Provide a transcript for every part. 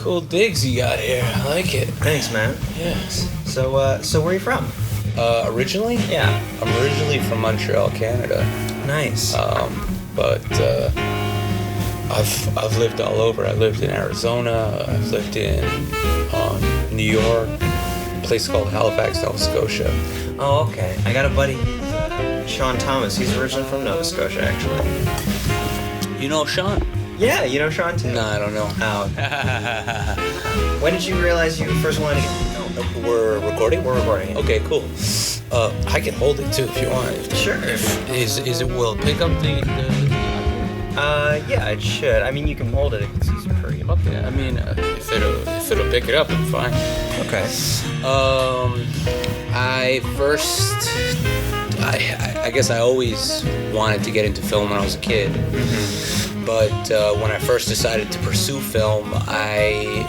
Cool digs you got here. I like it. Thanks, man. Yes. So where are you from? Originally? Yeah. I'm originally from Montreal, Canada. Nice. But I've lived all over. I lived in Arizona. I've lived in New York, a place called Halifax, Nova Scotia. Oh, okay. I got a buddy, Sean Thomas. He's originally from Nova Scotia, actually. You know Sean? Yeah, you know Sean too? No, I don't know. Oh. When did you realize you first wanted to get film? We're recording? We're recording it. Okay, cool. I can hold it too if you want. Sure. Is it will it pick up the yeah, it should. I mean, you can hold it if it's easy for you. Okay. I mean, if it'll pick it up, I'm fine. Okay. I guess I always wanted to get into film when I was a kid. Mm-hmm. But when I first decided to pursue film, I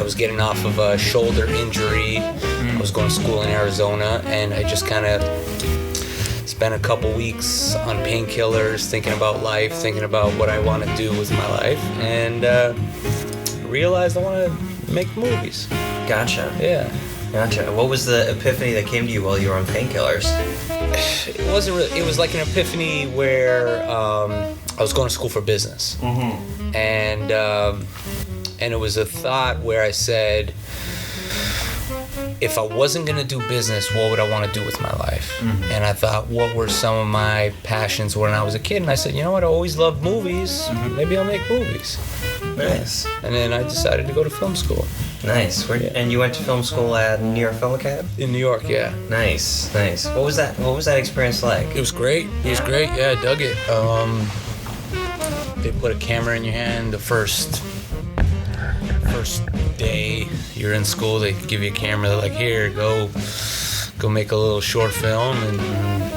was getting off of a shoulder injury. I was going to school in Arizona, and I just kind of spent a couple weeks on painkillers, thinking about life, thinking about what I want to do with my life, and realized I want to make movies. Gotcha. Yeah. Gotcha. What was the epiphany that came to you while you were on painkillers? It wasn't really. It was like an epiphany where I was going to school for business, mm-hmm. and it was a thought where I said, if I wasn't going to do business, what would I want to do with my life? Mm-hmm. And I thought, what were some of my passions when I was a kid? And I said, you know what? I always loved movies. Mm-hmm. Maybe I'll make movies. Nice. And then I decided to go to film school. Nice. And you went to film school at New York Film Academy? In New York, yeah. Nice. What was that experience like? It was great. It was great. Yeah, I dug it. They put a camera in your hand the first day you're in school. They give you a camera. They're like, here, go make a little short film, and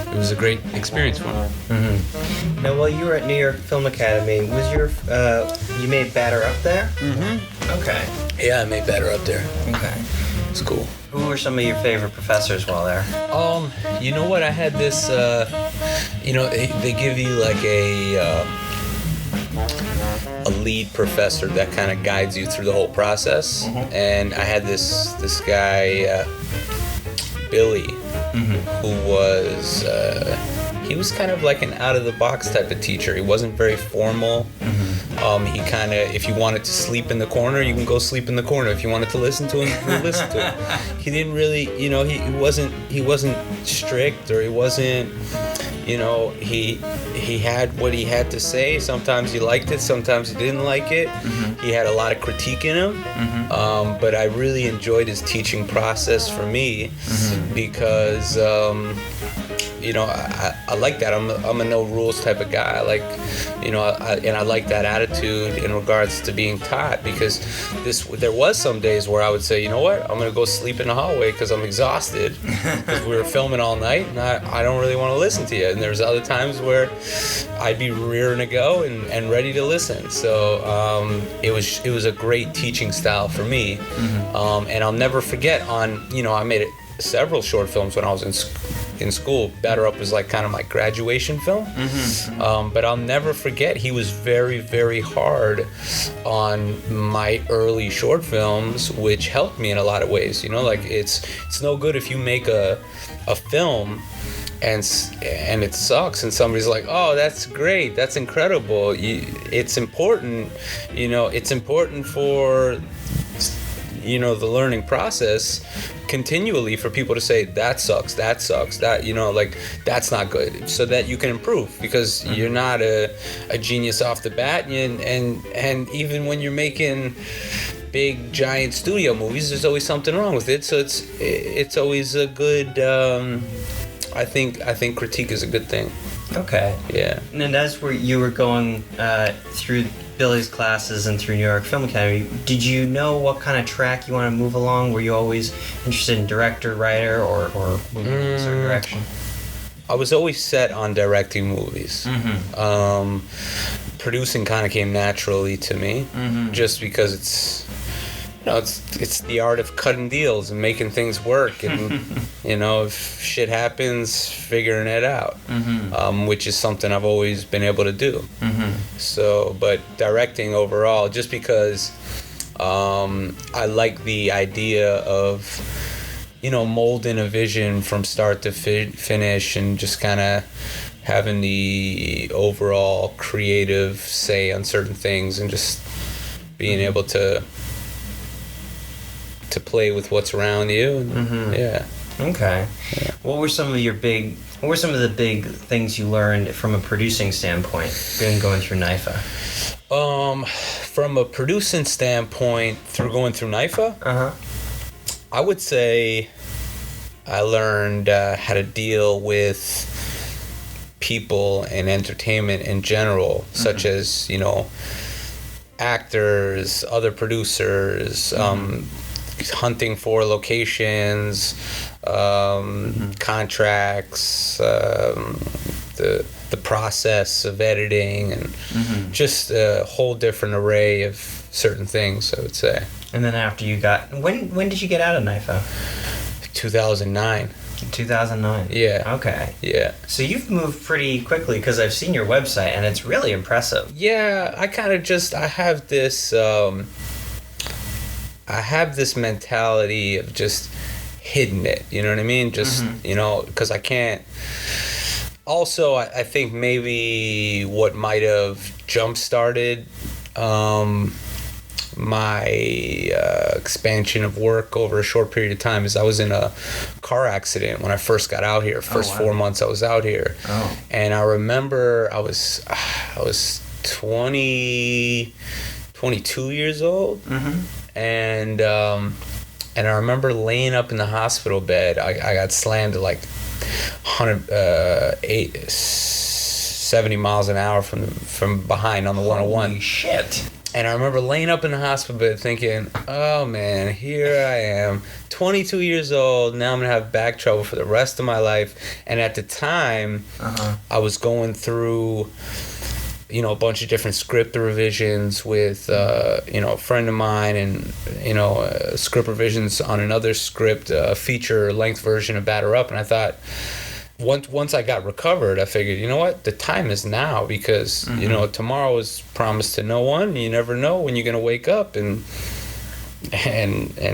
it was a great experience for me. Mm-hmm. Now, while you were at New York Film Academy, was you made Batter Up there? Mm-hmm. Okay. Yeah, I made Batter Up there. Okay. It's cool. Who were some of your favorite professors while there? You know what? I had this. They give you like a lead professor that kind of guides you through the whole process. Mm-hmm. And I had this guy, Billy, mm-hmm. who was he was kind of like an out-of-the-box type of teacher. He wasn't very formal. Mm-hmm. He kind of, if you wanted to sleep in the corner, you can go sleep in the corner. If you wanted to listen to him, you can listen to him. He didn't really, he wasn't strict, or he wasn't, he had what he had to say. Sometimes he liked it, sometimes he didn't like it. Mm-hmm. He had a lot of critique in him. Mm-hmm. But I really enjoyed his teaching process for me, mm-hmm. because I like that. I'm a no rules type of guy. I like, I like that attitude in regards to being taught, because there was some days where I would say, you know what, I'm gonna go sleep in the hallway because I'm exhausted, because we were filming all night and I don't really want to listen to you. And there's other times where I'd be rearing to go and ready to listen. So it was a great teaching style for me. Mm-hmm. And I'll never forget I made several short films when I was in school. Batter Up was like kind of my graduation film. Mm-hmm. But I'll never forget, he was very, very hard on my early short films, which helped me in a lot of ways. Like it's no good if you make a film and it sucks and somebody's like, oh, that's great, that's incredible. It's important, it's important for the learning process continually for people to say that sucks, that that's not good, so that you can improve, because mm-hmm. you're not a genius off the bat, and even when you're making big giant studio movies, there's always something wrong with it. So it's always a good I think critique is a good thing. Okay. Yeah. And as you were going through Billy's classes and through New York Film Academy, did you know what kind of track you want to move along? Were you always interested in director, writer, or moving in a certain direction? I was always set on directing movies. Mm-hmm. Producing kind of came naturally to me, mm-hmm. just because it's the art of cutting deals and making things work, and if shit happens, figuring it out, mm-hmm. Which is something I've always been able to do. Mm-hmm. So, but directing overall, just because I like the idea of, molding a vision from start to finish, and just kind of having the overall creative say on certain things, and just being able to play with what's around you. And, yeah. Okay. Yeah. What were some of the big things you learned from a producing standpoint going through NIFA? From a producing standpoint, through going through NIFA, I would say I learned how to deal with people and entertainment in general, such as, actors, other producers, hunting for locations, contracts, the process of editing, and just a whole different array of certain things, I would say. And then after you got, when did you get out of NIFA? 2009. 2009. Yeah. Okay. Yeah. So you've moved pretty quickly, because I've seen your website and it's really impressive. Yeah, I have this mentality of just hitting it, you know what I mean? Just, because I can't. Also, I think maybe what might have jump-started my expansion of work over a short period of time is I was in a car accident when I first got out here. 4 months I was out here. Oh. And I remember I was 22 years old. And I remember laying up in the hospital bed. I got slammed at like 70 miles an hour from behind on the 101. Holy shit. And I remember laying up in the hospital bed thinking, oh man, here I am, 22 years old, now I'm going to have back trouble for the rest of my life. And at the time, I was going through, a bunch of different script revisions with, a friend of mine, and, script revisions on another script, a feature-length version of Batter Up. And I thought, once I got recovered, I figured, you know what, the time is now, because tomorrow is promised to no one. You never know when you're gonna wake up and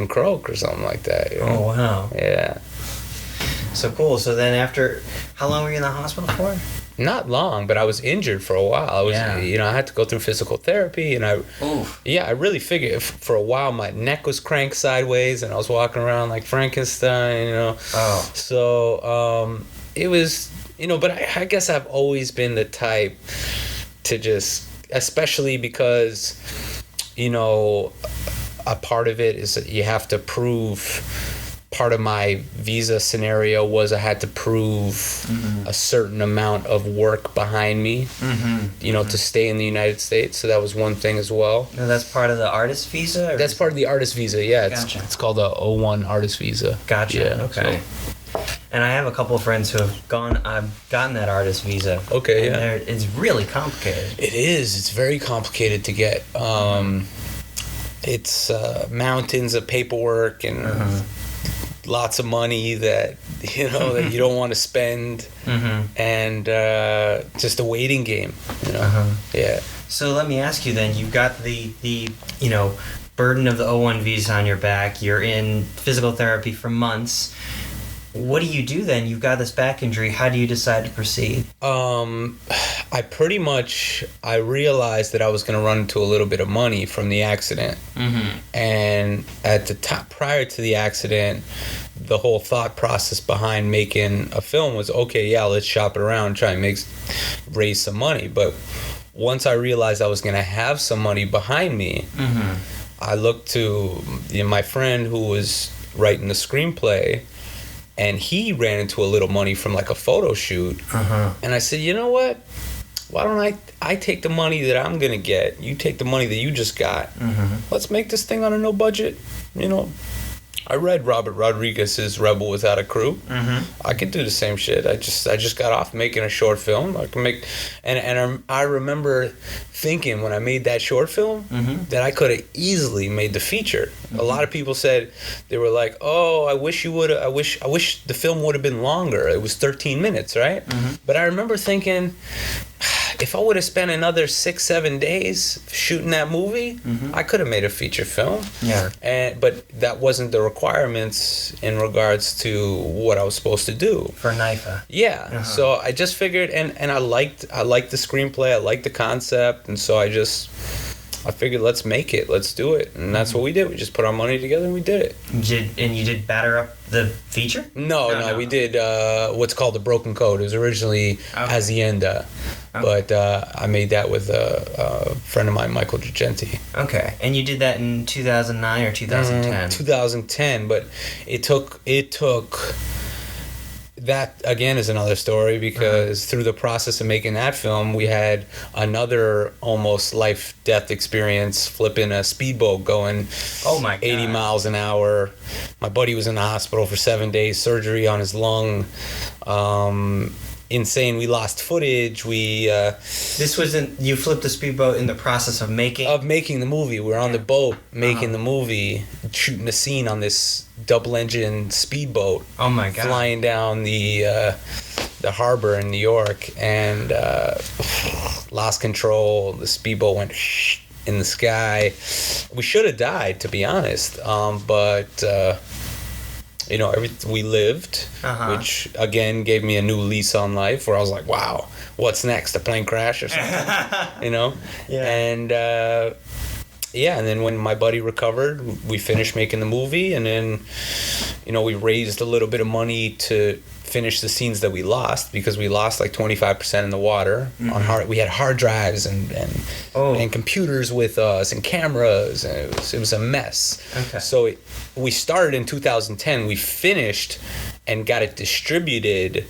croak or something like that. Oh wow. Yeah. So cool. So then how long were you in the hospital for? Not long, but I was injured for a while. I was, I had to go through physical therapy, and I really figured for a while my neck was cranked sideways, and I was walking around like Frankenstein, Oh. So it was, but I guess I've always been the type to just, especially because, a part of it is that you have to prove. Part of my visa scenario was I had to prove a certain amount of work behind me, to stay in the United States. So that was one thing as well. No, that's part of the artist visa? That's part of the artist visa, yeah. Gotcha. It's called a 01 artist visa. Gotcha, yeah, okay. So. And I have a couple of friends who have gotten that artist visa. Okay, yeah. It's really complicated. It is. It's very complicated to get. It's mountains of paperwork and lots of money that that you don't want to spend, and just a waiting game. Yeah. So let me ask you then. You've got the burden of the 01 visa on your back. You're in physical therapy for months. What do you do then? You've got this back injury. How do you decide to proceed? I realized that I was going to run into a little bit of money from the accident. And at the top, prior to the accident, the whole thought process behind making a film was, okay, yeah, let's shop it around, try and raise some money. But once I realized I was going to have some money behind me, I looked to my friend who was writing the screenplay, and he ran into a little money from like a photo shoot. And I said, you know what? Why don't I take the money that I'm going to get, you take the money that you just got. Let's make this thing on a no budget. I read Robert Rodriguez's Rebel Without a Crew. I could do the same shit. I just got off making a short film. I can make, and I remember thinking when I made that short film that I could have easily made the feature. A lot of people said, they were like, "Oh, I wish the film would have been longer. It was 13 minutes, right?" But I remember thinking, if I would have spent another 6-7 days shooting that movie, I could have made a feature film. Yeah. But that wasn't the requirements in regards to what I was supposed to do. For NIFA. Yeah. So I just figured, and I liked the screenplay, I liked the concept, and so I figured, let's make it, let's do it, and that's what we did. We just put our money together and we did it. You did Batter Up the feature? No. We did what's called The Broken Code. It was originally Hacienda, but I made that with a friend of mine, Michael Gigenti. Okay, and you did that in 2009 or 2010? 2010, but it took. That again is another story because through the process of making that film, we had another almost life-death experience flipping a speedboat going 80 miles an hour. My buddy was in the hospital for 7 days, surgery on his lung. Insane. We lost footage. This wasn't, you flipped the speedboat in the process of making the movie. We were on the boat making the movie, shooting a scene on this double-engine speedboat. Oh my God! Flying down the harbor in New York, and lost control. The speedboat went in the sky. We should have died, to be honest. But we lived, which again gave me a new lease on life, where I was like, wow, what's next? A plane crash or something? Yeah. And and then when my buddy recovered, we finished making the movie, and then we raised a little bit of money to finish the scenes that we lost, because we lost like 25% in the water. We had hard drives and computers with us and cameras, and it was a mess. Okay. So we started in 2010. We finished and got it distributed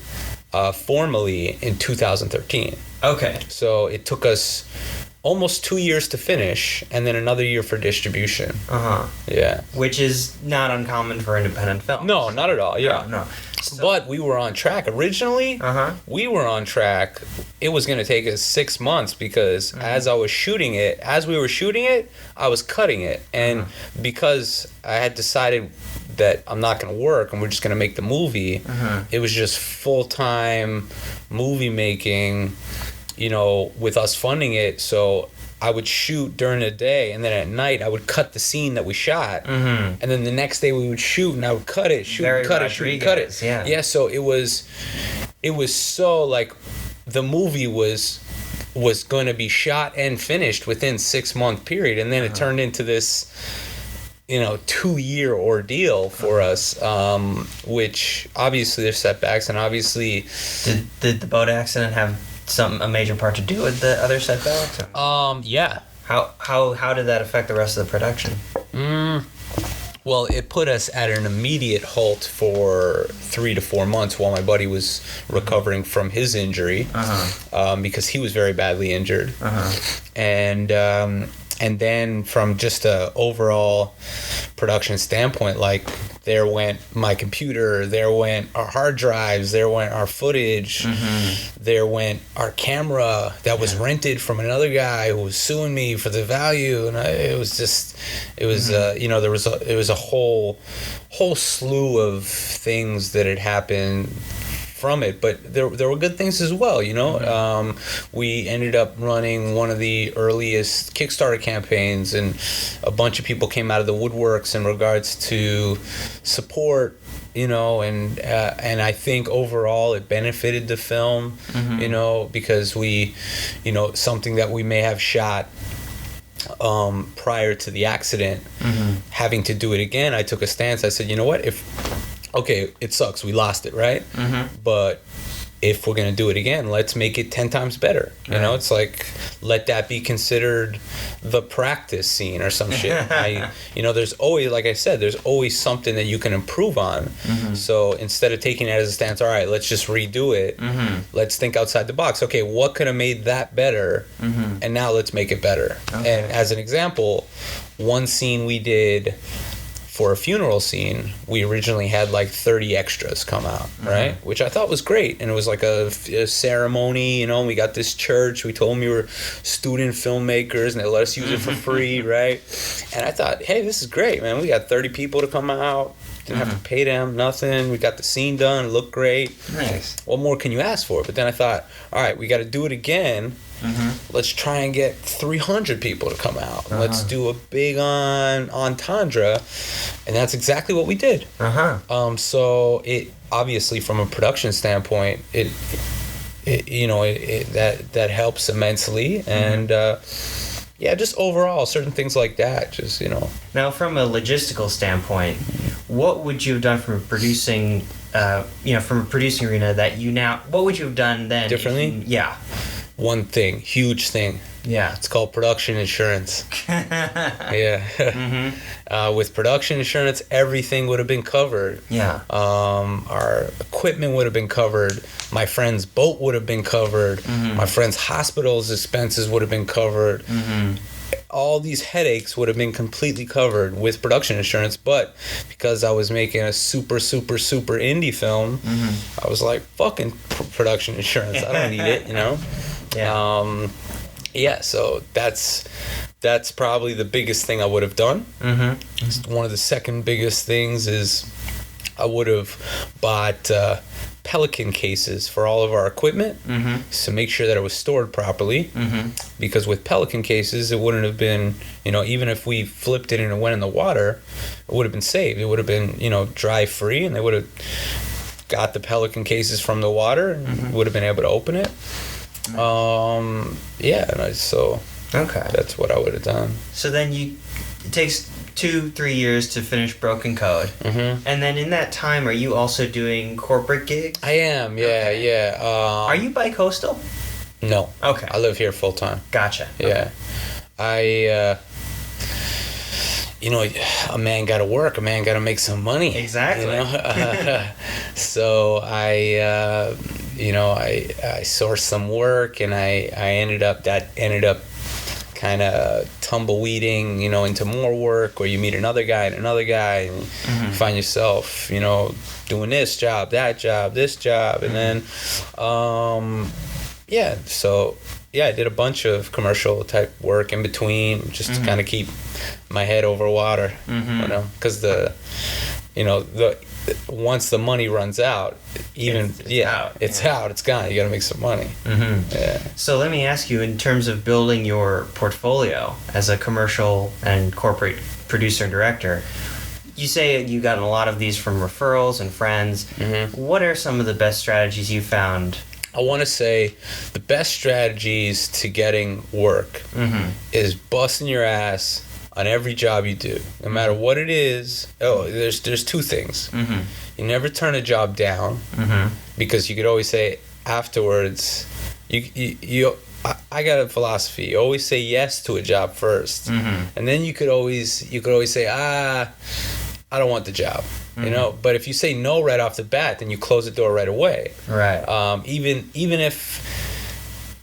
formally in 2013. Okay. So it took us almost 2 years to finish, and then another year for distribution. Yeah. Which is not uncommon for independent films. No, not at all. Yeah. No. So, but we were on track. Originally, we were on track. It was going to take us 6 months because as we were shooting it, I was cutting it. And because I had decided that I'm not going to work and we're just going to make the movie, it was just full-time movie making, with us funding it. So I would shoot during the day, and then at night I would cut the scene that we shot, and then the next day we would shoot, and I would cut it. Yeah. So it was so like the movie was going to be shot and finished within 6 month period, and then it turned into this 2-year ordeal for us, which obviously there's setbacks, and obviously did the boat accident have a major part to do with the other setbacks? Yeah. How did that affect the rest of the production? Well, it put us at an immediate halt for 3 to 4 months while my buddy was recovering from his injury, because he was very badly injured. And then from just a overall production standpoint, like there went my computer, there went our hard drives, there went our footage, there went our camera that was rented from another guy who was suing me for the value, and it was a whole slew of things that had happened from it, but there were good things as well. We ended up running one of the earliest Kickstarter campaigns, and a bunch of people came out of the woodworks in regards to support, and I think overall it benefited the film, because we, something that we may have shot prior to the accident, having to do it again, I took a stance. I said, you know what, okay, it sucks, we lost it, right? But if we're going to do it again, let's make it 10 times better. It's like, let that be considered the practice scene or some shit. There's always, like I said, there's always something that you can improve on. So instead of taking it as a stance, all right, let's just redo it. Let's think outside the box. Okay, what could have made that better? And now let's make it better. Okay. And as an example, one scene we did for a funeral scene, we originally had like 30 extras come out, right? Which I thought was great. And it was like a ceremony, and we got this church. We told them we were student filmmakers, and they let us use it for free, right? And I thought, hey, this is great, man. We got 30 people to come out. Didn't have to pay them nothing. We got the scene done. It looked great. Nice. What more can you ask for? But then I thought, all right, we got to do it again. Let's try and get 300 people to come out. Let's do a big entendre, and that's exactly what we did. So it obviously, from a production standpoint, that helps immensely, and just overall certain things like that. Just Now, from a logistical standpoint, what would you have done from a producing, arena that you now? What would you have done then differently? One thing, huge thing. Yeah. It's called production insurance. With production insurance, everything would have been covered. Yeah. Our equipment would have been covered. My friend's boat would have been covered. My friend's hospital's expenses would have been covered. All these headaches would have been completely covered with production insurance, but because I was making a super, super, super indie film, I was like, fucking production insurance. I don't need it, So that's probably the biggest thing I would have done. One of the second biggest things is I would have bought Pelican cases for all of our equipment to make sure that it was stored properly, because with Pelican cases it wouldn't have been, even if we flipped it and it went in the water, it would have been saved. It would have been, dry free, and they would have got the Pelican cases from the water and would have been able to open it. So that's what I would have done. So then it takes 2-3 years to finish Broken Code, and then in that time, are you also doing corporate gigs? I am, yeah. Are you bi-coastal? No. Okay. I live here full time. Gotcha. Yeah. Okay. A man got to work. A man got to make some money. Exactly. So I sourced some work, and I ended up kind of tumbleweeding, into more work, where you meet another guy, and you find yourself, doing this job, that job, this job, and then, I did a bunch of commercial type work in between, just to kind of keep my head over water, because once the money runs out, it's out, it's gone. You got to make some money. Yeah. So let me ask you, in terms of building your portfolio as a commercial and corporate producer and director, you say you got a lot of these from referrals and friends. What are some of the best strategies you found? I want to say the best strategies to getting work is busting your ass on every job you do, no matter what it is. There's two things. You never turn a job down, because you could always say afterwards, I got a philosophy. You always say yes to a job first, and then you could always say, I don't want the job. But if you say no right off the bat, then you close the door right away. Right.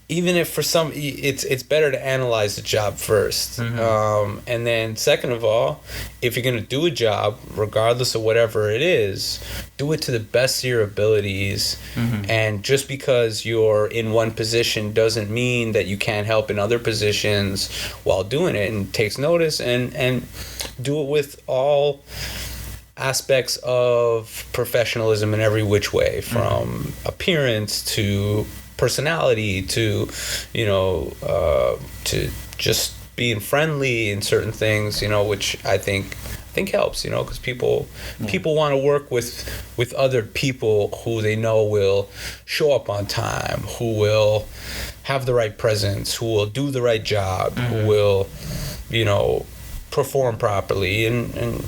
Even if for some, it's better to analyze the job first. And then second of all, if you're going to do a job, regardless of whatever it is, do it to the best of your abilities. And just because you're in one position doesn't mean that you can't help in other positions while doing it, and takes notice, and do it with all aspects of professionalism in every which way, from appearance to personality to to just being friendly in certain things, which I think helps, because people want to work with other people who they know will show up on time, who will have the right presence, who will do the right job, who will perform properly, and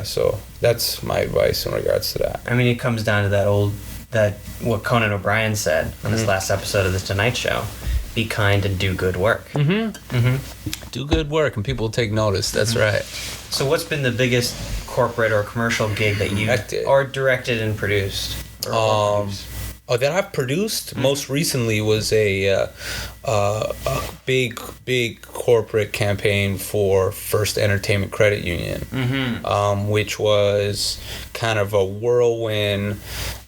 so that's my advice in regards to that. I mean, it comes down to what Conan O'Brien said on this last episode of The Tonight Show: be kind and do good work. Do good work, and people will take notice. That's right. So what's been the biggest corporate or commercial gig that you or directed and produced? That I've produced most recently was a big corporate campaign for First Entertainment Credit Union, which was kind of a whirlwind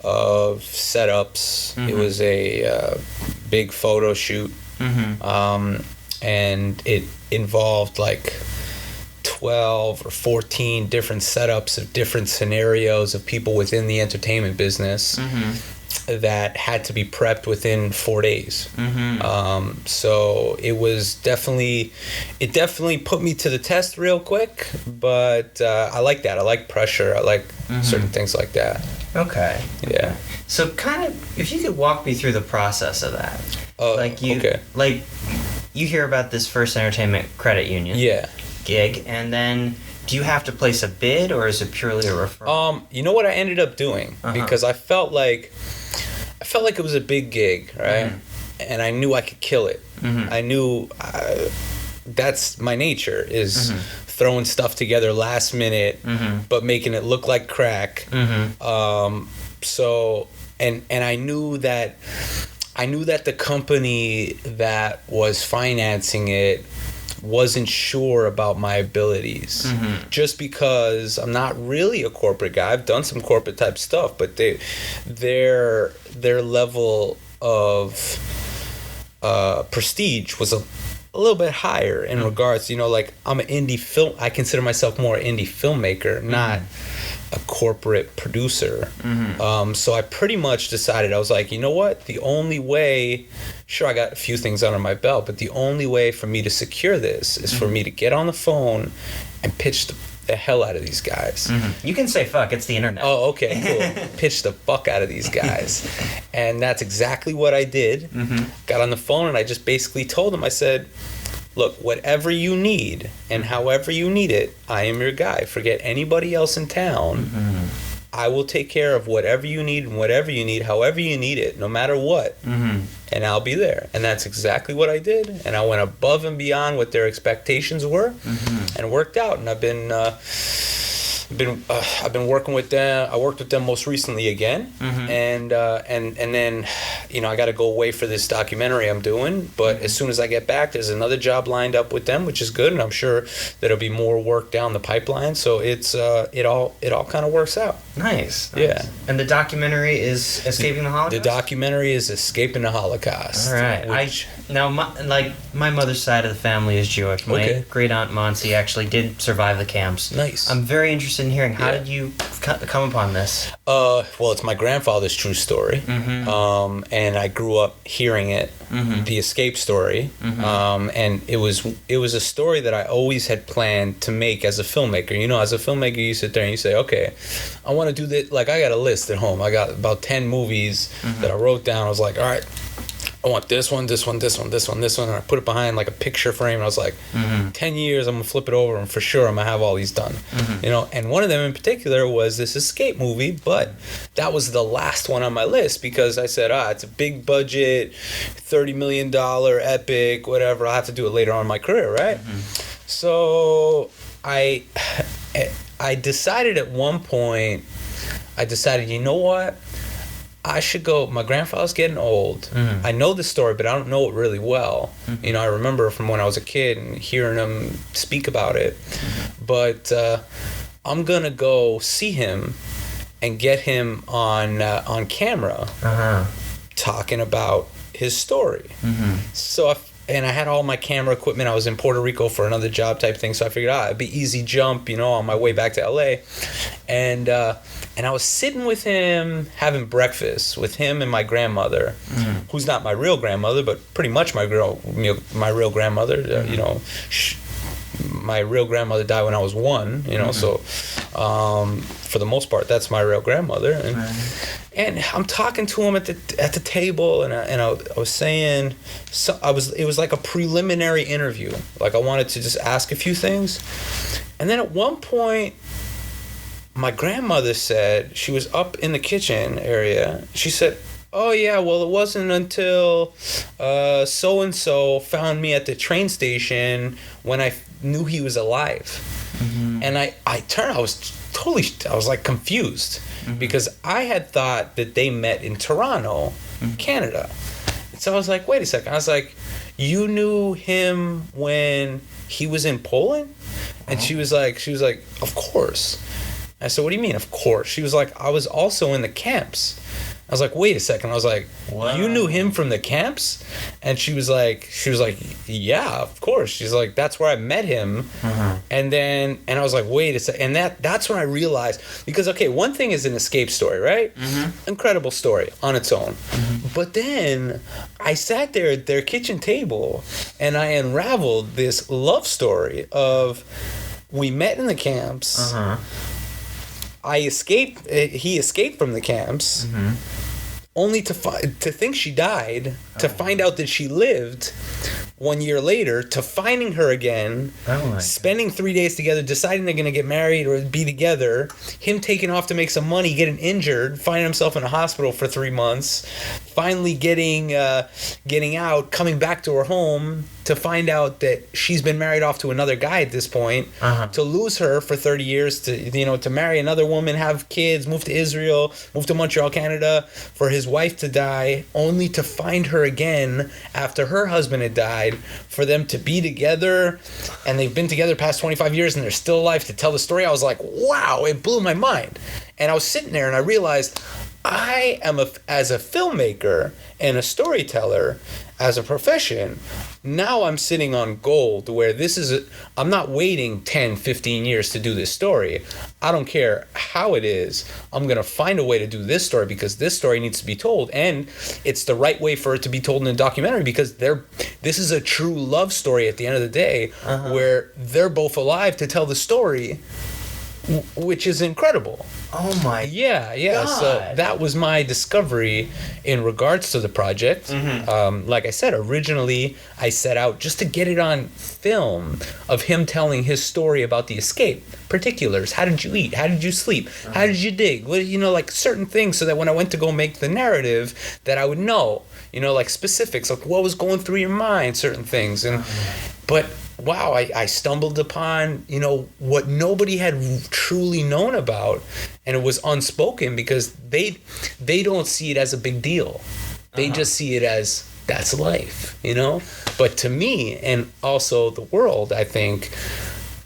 of setups. It was a big photo shoot, and it involved like 12 or 14 different setups of different scenarios of people within the entertainment business that had to be prepped within 4 days. So it definitely put me to the test real quick, but I like that. I like pressure. I like certain things like that. Okay. Yeah. So kind of, if you could walk me through the process of that. Like you hear about this First Entertainment Credit Union gig, and then do you have to place a bid, or is it purely a referral? You know what I ended up doing? Because I felt like it was a big gig, right? And I knew I could kill it. I knew that's my nature, is throwing stuff together last minute, but making it look like crack. So and I knew that the company that was financing it wasn't sure about my abilities, just because I'm not really a corporate guy. I've done some corporate type stuff, but their level of prestige was a little bit higher in regards, like I'm an I consider myself more indie filmmaker, not a corporate producer. So I pretty much decided, I was like, you know what, the only way, sure, I got a few things under my belt, but the only way for me to secure this is for me to get on the phone and pitch the hell out of these guys. You can say fuck, it's the internet. Oh, okay, cool. Pitch the fuck out of these guys. And that's exactly what I did. Got on the phone and I just basically told them, I said, look, whatever you need and however you need it, I am your guy. Forget anybody else in town. I will take care of whatever you need and whatever you need, however you need it, no matter what. And I'll be there. And that's exactly what I did. And I went above and beyond what their expectations were, and it worked out. And I've been working with them. I worked with them most recently again, and then, I got to go away for this documentary I'm doing. But as soon as I get back, there's another job lined up with them, which is good, and I'm sure there'll be more work down the pipeline. So it's it all kind of works out. Nice. Yeah. And the documentary is Escaping the Holocaust? The documentary is Escaping the Holocaust. All right. My mother's side of the family is Jewish. My great aunt Monsi actually did survive the camps. Nice. I'm very interested in hearing, how did you come upon this? Well, it's my grandfather's true story, and I grew up hearing it, the escape story, and it was a story that I always had planned to make as a filmmaker. As a filmmaker, you sit there and you say, okay, I want to do this. Like, I got a list at home. I got about 10 movies that I wrote down. I was like, all right, I want this one, this one, this one, this one, this one. And I put it behind like a picture frame. And I was like, 10 years, I'm going to flip it over, and for sure I'm going to have all these done. And one of them in particular was this escape movie, but that was the last one on my list because I said, it's a big budget, $30 million epic, whatever. I'll have to do it later on in my career, right? So I decided at one point, you know what? I should go. My grandfather's getting old. I know the story, but I don't know it really well. I remember from when I was a kid and hearing him speak about it. But I'm gonna go see him and get him on camera talking about his story. So I had all my camera equipment. I was in Puerto Rico for another job type thing, so I figured it'd be easy jump, on my way back to LA. And I was sitting with him, having breakfast with him and my grandmother, who's not my real grandmother, but pretty much my real grandmother. My real grandmother died when I was 1. So for the most part, that's my real grandmother. And I'm talking to him at the table, and I was saying, it was like a preliminary interview. Like, I wanted to just ask a few things, and then at one point, my grandmother said, she was up in the kitchen area, she said, oh yeah, well, it wasn't until so-and-so found me at the train station when I knew he was alive. And I turned, I was like confused, because I had thought that they met in Toronto, Canada. So I was like, wait a second. I was like, you knew him when he was in Poland? And she was like, of course. I said, what do you mean, of course? She was like, I was also in the camps. I was like, wait a second. I was like, Wow. you knew him from the camps? And she was like, yeah, of course. She's like, that's where I met him. And I was like, wait a second. And that's when I realized, because, okay, one thing is an escape story, right? Incredible story on its own. But then I sat there at their kitchen table and I unraveled this love story of, we met in the camps. I escaped. He escaped from the camps, only to think she died. To find out that she lived 1 year later. To finding her again, spending 3 days together, deciding they're gonna get married or be together. Him taking off to make some money, getting injured, finding himself in a hospital for 3 months, finally getting out, coming back to her home. To find out that she's been married off to another guy at this point, to lose her for 30 years, to marry another woman, have kids, move to Israel, move to Montreal, Canada, for his wife to die, only to find her again after her husband had died, for them to be together, and they've been together past 25 years and they're still alive to tell the story. I was like, wow, it blew my mind. And I was sitting there and I realized I am, as a filmmaker and a storyteller, as a profession, now I'm sitting on gold where I'm not waiting 10, 15 years to do this story. I don't care how it is. I'm going to find a way to do this story because this story needs to be told. And it's the right way for it to be told in a documentary because this is a true love story at the end of the day where they're both alive to tell the story, which is incredible. Oh my yeah God. So that was my discovery in regards to the project. Like I said, originally I set out just to get it on film of him telling his story about the escape, particulars. How did you eat? How did you sleep? How did you dig? What, like certain things, so that when I went to go make the narrative, that I would know, like specifics, like what was going through your mind, certain things. And but wow, I stumbled upon, what nobody had truly known about, and it was unspoken because they don't see it as a big deal. They just see it as, that's life, But to me, and also the world, I think,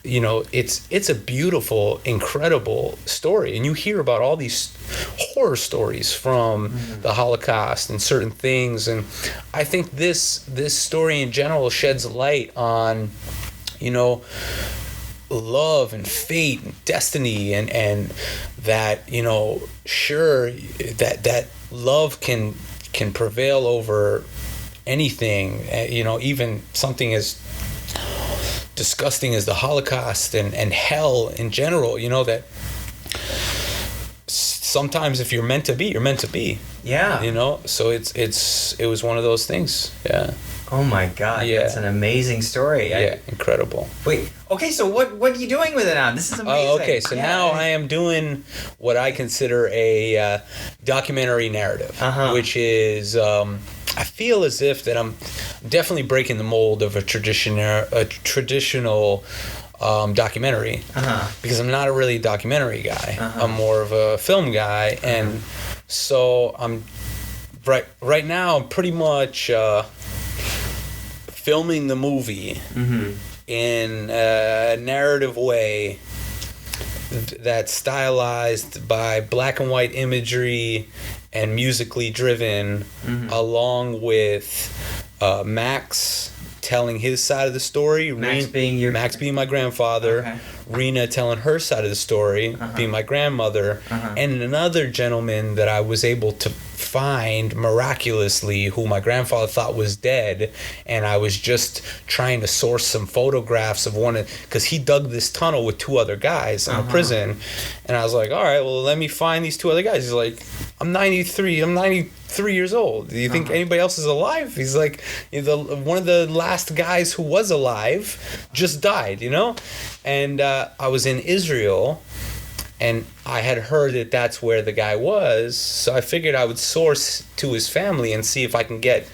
it's a beautiful, incredible story. And you hear about all these horror stories from the Holocaust and certain things. And I think this story in general sheds light on, love and fate and destiny, and that, sure, that love can prevail over anything, even something as disgusting as the Holocaust and hell in general, that sometimes if you're meant to be, you're meant to be. Yeah. So it was one of those things. Yeah. Oh my God. Yeah. That's an amazing story. Yeah, incredible. Wait, okay, so what are you doing with it now? This is amazing. Oh, okay, so now I am doing what I consider a documentary narrative, which is, I feel as if that I'm definitely breaking the mold of a traditional documentary, because I'm not a really documentary guy. I'm more of a film guy, and so I'm right now I'm pretty much filming the movie in a narrative way that's stylized by black and white imagery and musically driven, along with Max telling his side of the story. Max being my grandfather. Okay. Rena telling her side of the story, being my grandmother. And another gentleman that I was able to find miraculously, who my grandfather thought was dead, and I was just trying to source some photographs of because he dug this tunnel with two other guys in a prison, and I was like, all right, well, let me find these two other guys. He's like, I'm 93 years old. Do you think anybody else is alive? He's like, one of the last guys who was alive just died, and I was in Israel, and I had heard that that's where the guy was, so I figured I would source to his family and see if I can get,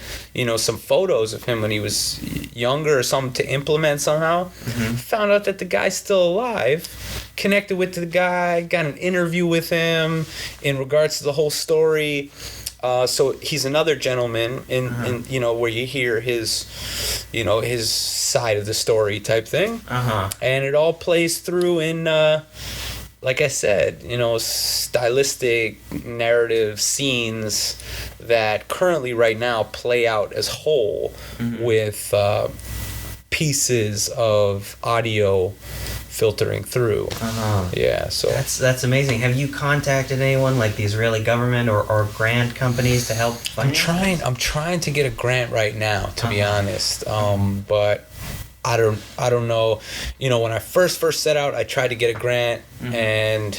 some photos of him when he was younger or something to implement somehow. Found out that the guy's still alive, connected with the guy, got an interview with him in regards to the whole story. So he's another gentleman in where you hear his side of the story type thing. And it all plays through in like I said, stylistic narrative scenes that currently right now play out as whole with pieces of audio filtering through. Yeah, so that's amazing. Have you contacted anyone like the Israeli government or grant companies to help fund it? I'm trying to get a grant right now, to be honest. But I don't know. When I first set out, I tried to get a grant, and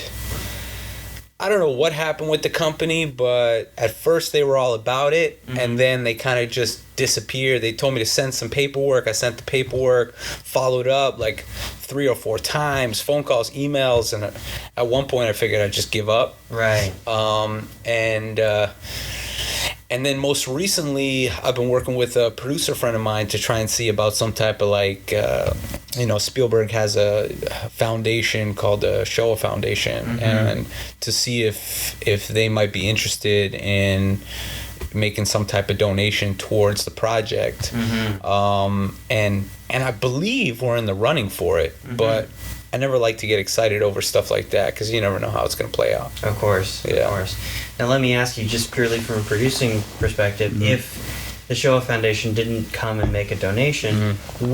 I don't know what happened with the company, but at first they were all about it, and then they kind of just disappeared. They told me to send some paperwork. I sent the paperwork, followed up like 3 or 4 times, phone calls, emails, and at one point I figured I'd just give up. Right. And then most recently, I've been working with a producer friend of mine to try and see about some type of like, Spielberg has a foundation called the Shoah Foundation, and to see if they might be interested in making some type of donation towards the project. And I believe we're in the running for it, but I never like to get excited over stuff like that because you never know how it's going to play out. Of course, yeah. Of course. Now let me ask you, just purely from a producing perspective, if the Shoah Foundation didn't come and make a donation, do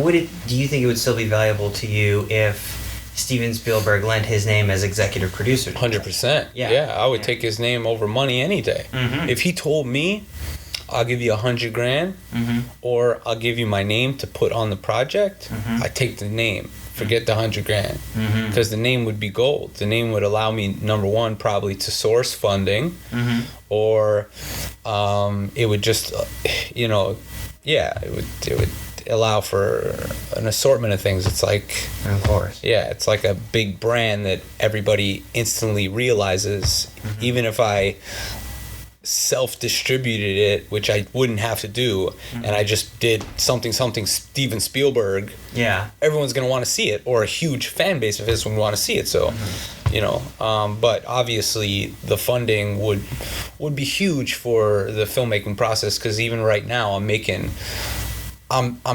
you think it would still be valuable to you if Steven Spielberg lent his name as executive producer? 100%. Yeah, I would take his name over money any day. If he told me, I'll give you $100,000, or I'll give you my name to put on the project, I take the name. Forget the $100,000, because the name would be gold. The name would allow me, number one, probably to source funding, or it would just, it would allow for an assortment of things. It's like, of course, it's like a big brand that everybody instantly realizes, even if I self-distributed it, which I wouldn't have to do, and I just did something Steven Spielberg, everyone's gonna want to see it, or a huge fan base of his would want to see it. So but obviously the funding would be huge for the filmmaking process, because even right now I'm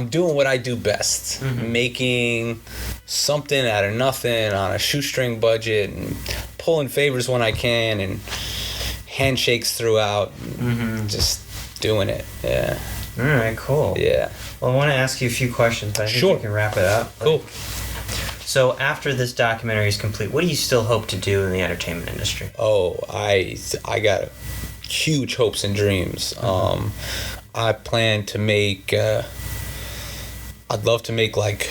doing what I do best, making something out of nothing on a shoestring budget and pulling favors when I can, and handshakes throughout, just doing it. Yeah. All right, cool. Yeah. Well, I want to ask you a few questions, but I think we can wrap it up. Cool. So after this documentary is complete, what do you still hope to do in the entertainment industry? Oh, I got huge hopes and dreams. I plan to make, I'd love to make like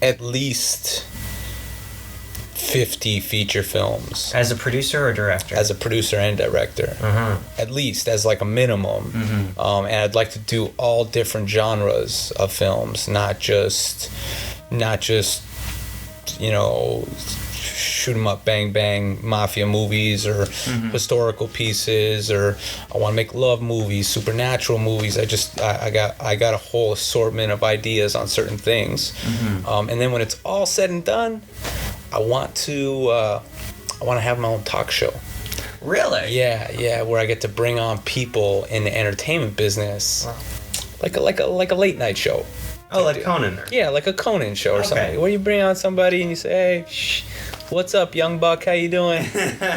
at least 50 feature films. As a producer or director? As a producer and director. At least, as like a minimum. And I'd like to do all different genres of films, not just shoot 'em up, bang bang mafia movies, or historical pieces, or I want to make love movies, supernatural movies. I got a whole assortment of ideas on certain things. And then when it's all said and done, I want to have my own talk show. Really? Yeah, where I get to bring on people in the entertainment business, like a late night show. Oh, like Conan? Yeah, like a Conan show or something, where you bring on somebody and you say, "Hey, what's up, young buck? How you doing?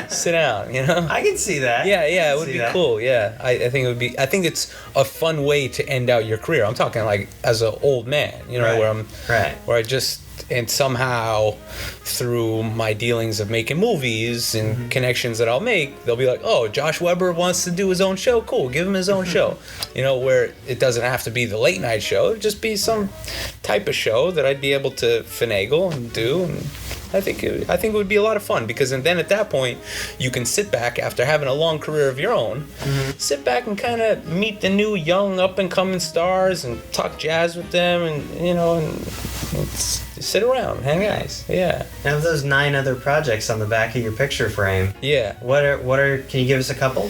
Sit down." I can see that. Yeah, it would be cool. Yeah, I think it would be. I think it's a fun way to end out your career. I'm talking like as an old man, where I just. And somehow, through my dealings of making movies and connections that I'll make, they'll be like, "Oh, Josh Weber wants to do his own show. Cool, give him his own show." Where it doesn't have to be the late night show. It'd just be some type of show that I'd be able to finagle and do. And I think it would be a lot of fun, because then at that point, you can sit back after having a long career of your own, sit back and kind of meet the new young up and coming stars and talk jazz with them, and sit around, hang out. Yeah. Now, those 9 other projects on the back of your picture frame. Yeah. What are? Can you give us a couple?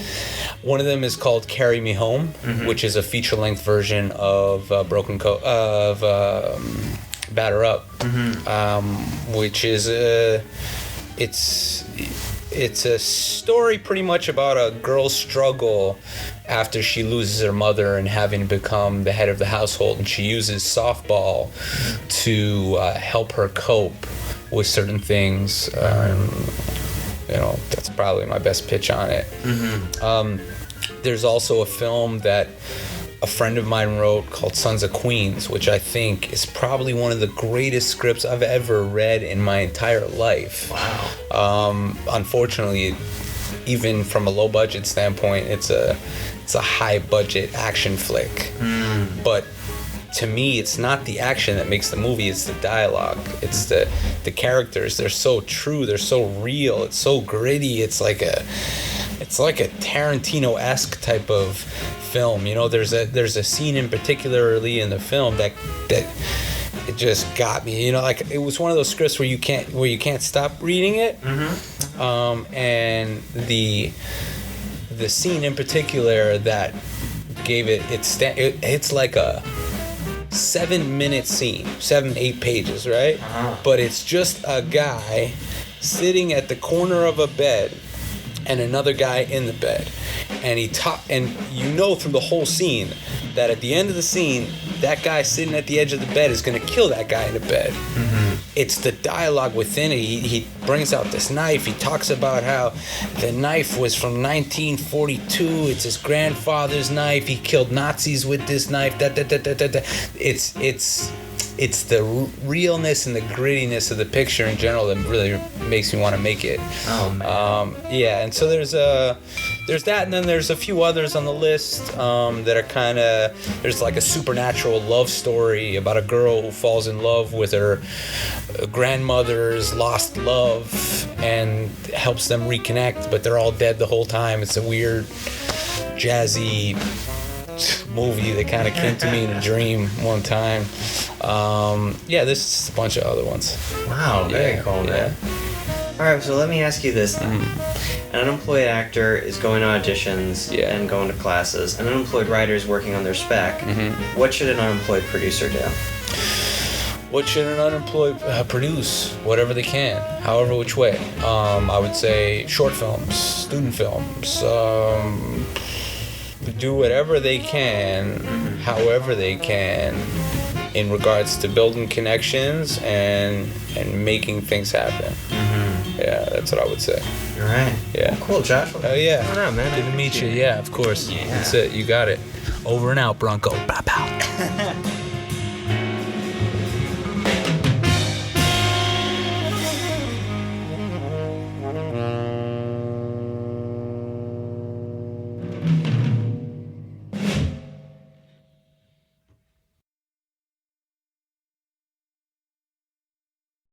One of them is called "Carry Me Home," which is a feature-length version of Batter Up, which is it's a story pretty much about a girl's struggle after she loses her mother and having to become the head of the household, and she uses softball to help her cope with certain things. You know, that's probably my best pitch on it. There's also a film that a friend of mine wrote called Sons of Queens, which I think is probably one of the greatest scripts I've ever read in my entire life. Wow. Unfortunately, even from a low budget standpoint, it's a high budget action flick. But to me, it's not the action that makes the movie, it's the dialogue. It's the characters. They're so true, they're so real, it's so gritty. It's like a Tarantino-esque type of film. You know, there's a scene in particularly in the film that it just got me. You know, like it was one of those scripts where you can't stop reading it. And the scene in particular that gave it's like a 7-minute scene, 7-8 pages, right? But it's just a guy sitting at the corner of a bed and another guy in the bed, and you know from the whole scene that at the end of the scene, that guy sitting at the edge of the bed is going to kill that guy in the bed. It's the dialogue within it. He brings out this knife. He talks about how the knife was from 1942. It's his grandfather's knife. He killed Nazis with this knife. It's the realness and the grittiness of the picture in general that really makes me want to make it. Oh man. Yeah, and so there's that, and then there's a few others on the list that are kind of, there's like a supernatural love story about a girl who falls in love with her grandmother's lost love and helps them reconnect, but they're all dead the whole time. It's a weird, jazzy movie that kind of came to me in a dream one time. Yeah, there's a bunch of other ones. Wow, very cool, man. All right, so let me ask you this then. An unemployed actor is going to auditions and going to classes. An unemployed writer is working on their spec. What should an unemployed producer do? What should an unemployed produce? Whatever they can, however which way. I would say short films, student films, do whatever they can, however they can, in regards to building connections and making things happen. Yeah, that's what I would say. All right. Yeah. Well, cool, Josh. Oh yeah. I don't know, man. Good to meet you. Yeah, of course. Yeah. That's it. You got it. Over and out, Bronco. Bow, bow.